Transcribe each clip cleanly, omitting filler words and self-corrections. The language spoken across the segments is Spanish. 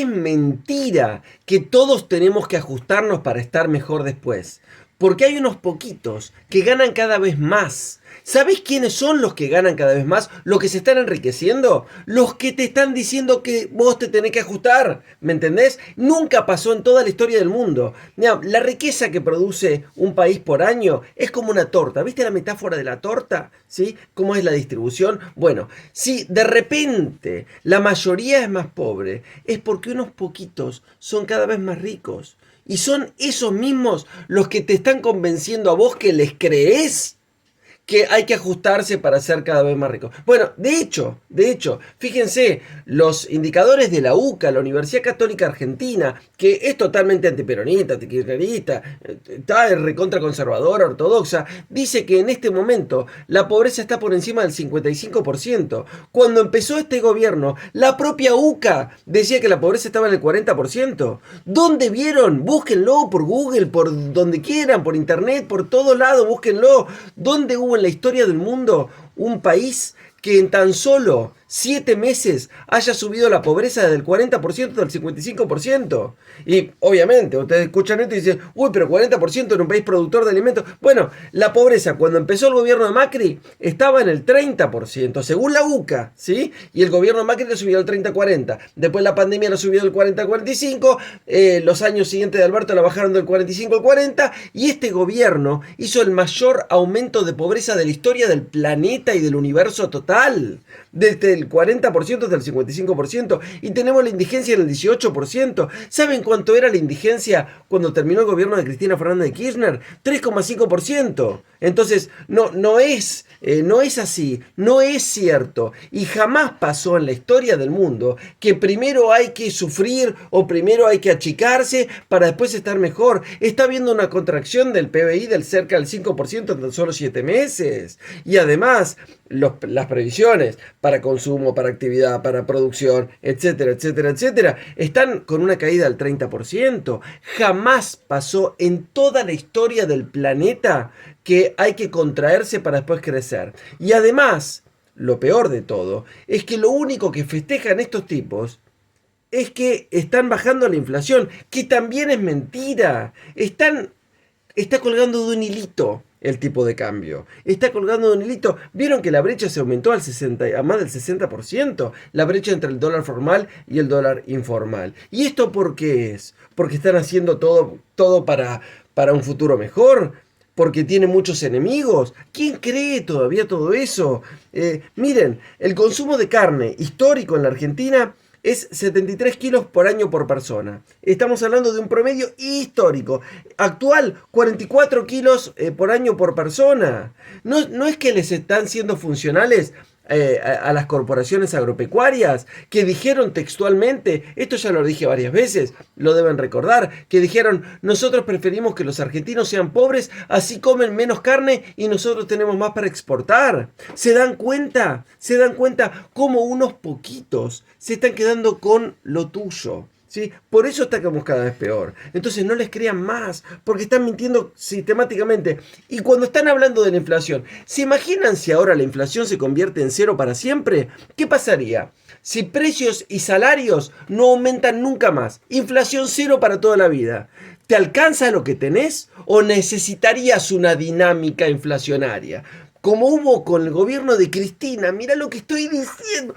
es mentira que todos tenemos que ajustarnos para estar mejor después. Porque hay unos poquitos que ganan cada vez más. ¿Sabés quiénes son los que ganan cada vez más? ¿Los que se están enriqueciendo? Los que te están diciendo que vos te tenés que ajustar. ¿Me entendés? Nunca pasó en toda la historia del mundo. Mirá, la riqueza que produce un país por año es como una torta. ¿Viste la metáfora de la torta? ¿Sí? ¿Cómo es la distribución? Bueno, si de repente la mayoría es más pobre, es porque unos poquitos son cada vez más ricos. Y son esos mismos los que te están convenciendo a vos que les creés que hay que ajustarse para ser cada vez más rico. Bueno, de hecho, fíjense, los indicadores de la UCA, la Universidad Católica Argentina, que es totalmente antiperonista, antikirchnerista, está recontra conservadora, ortodoxa, dice que en este momento la pobreza está por encima del 55%. Cuando empezó este gobierno, la propia UCA decía que la pobreza estaba en el 40%. ¿Dónde vieron? Búsquenlo por Google, por donde quieran, por internet, por todo lado, búsquenlo. ¿Dónde hubo en la historia del mundo un país que en tan solo 7 meses haya subido la pobreza del 40% al 55%? Y obviamente ustedes escuchan esto y dicen, uy, pero 40% en un país productor de alimentos. Bueno, la pobreza cuando empezó el gobierno de Macri estaba en el 30%, según la UCA, ¿sí? Y el gobierno de Macri lo subió al 30-40. Después la pandemia lo subió del 40 al 45. Los años siguientes de Alberto la bajaron del 45 al 40. Y este gobierno hizo el mayor aumento de pobreza de la historia del planeta y del universo total. Desde el 40% hasta el 55%. Y tenemos la indigencia en el 18%. ¿Saben cuánto era la indigencia cuando terminó el gobierno de Cristina Fernández de Kirchner? 3,5%. Entonces, no es así, no es cierto. Y jamás pasó en la historia del mundo que primero hay que sufrir o primero hay que achicarse para después estar mejor. Está habiendo una contracción del PBI del cerca del 5% en tan solo 7 meses. Y además, las previsiones para consumo, para actividad, para producción, etcétera, etcétera, etcétera, están con una caída del 30%. Jamás pasó en toda la historia del planeta que hay que contraerse para después crecer. Y además, lo peor de todo, es que lo único que festejan estos tipos es que están bajando la inflación, que también es mentira. Está colgando de un hilito el tipo de cambio. Está colgando de un hilito. ¿Vieron que la brecha se aumentó a más del 60%? La brecha entre el dólar formal y el dólar informal. ¿Y esto por qué es? Porque están haciendo todo para un futuro mejor. Porque tiene muchos enemigos. ¿Quién cree todavía todo eso? Miren, el consumo de carne histórico en la Argentina es 73 kilos por año por persona. Estamos hablando de un promedio histórico. Actual, 44 kilos por año por persona. No es que les están siendo funcionales a las corporaciones agropecuarias, que dijeron textualmente, esto ya lo dije varias veces, lo deben recordar, que dijeron, nosotros preferimos que los argentinos sean pobres, así comen menos carne y nosotros tenemos más para exportar. ¿Se dan cuenta? ¿Se dan cuenta cómo unos poquitos se están quedando con lo tuyo? ¿Sí? Por eso estamos cada vez peor. Entonces no les crean más, porque están mintiendo sistemáticamente. Y cuando están hablando de la inflación, ¿se imaginan si ahora la inflación se convierte en cero para siempre? ¿Qué pasaría si precios y salarios no aumentan nunca más? Inflación cero para toda la vida. ¿Te alcanza lo que tenés o necesitarías una dinámica inflacionaria? Como hubo con el gobierno de Cristina, mira lo que estoy diciendo,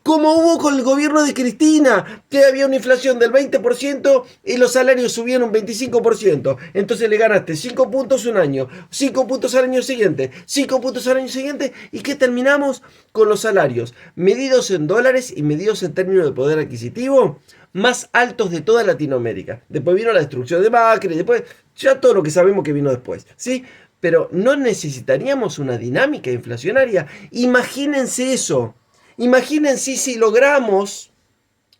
como hubo con el gobierno de Cristina, que había una inflación del 20% y los salarios subían un 25%, entonces le ganaste 5 puntos un año, 5 puntos al año siguiente, 5 puntos al año siguiente, y ¿qué terminamos? Con los salarios medidos en dólares y medidos en términos de poder adquisitivo más altos de toda Latinoamérica. Después vino la destrucción de Macri, después ya todo lo que sabemos que vino después, ¿sí? Pero no necesitaríamos una dinámica inflacionaria. Imagínense eso. Imagínense si logramos,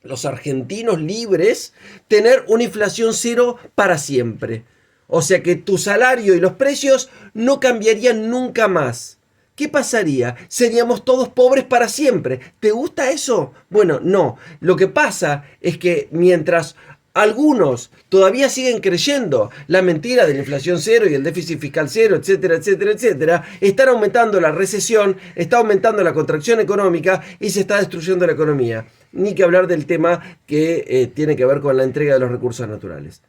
los argentinos libres, tener una inflación cero para siempre. O sea que tu salario y los precios no cambiarían nunca más. ¿Qué pasaría? Seríamos todos pobres para siempre. ¿Te gusta eso? Bueno, no. Lo que pasa es que mientras Algunos todavía siguen creyendo la mentira de la inflación cero y el déficit fiscal cero, etcétera, etcétera, etcétera. Están aumentando la recesión, está aumentando la contracción económica y se está destruyendo la economía. Ni que hablar del tema que tiene que ver con la entrega de los recursos naturales.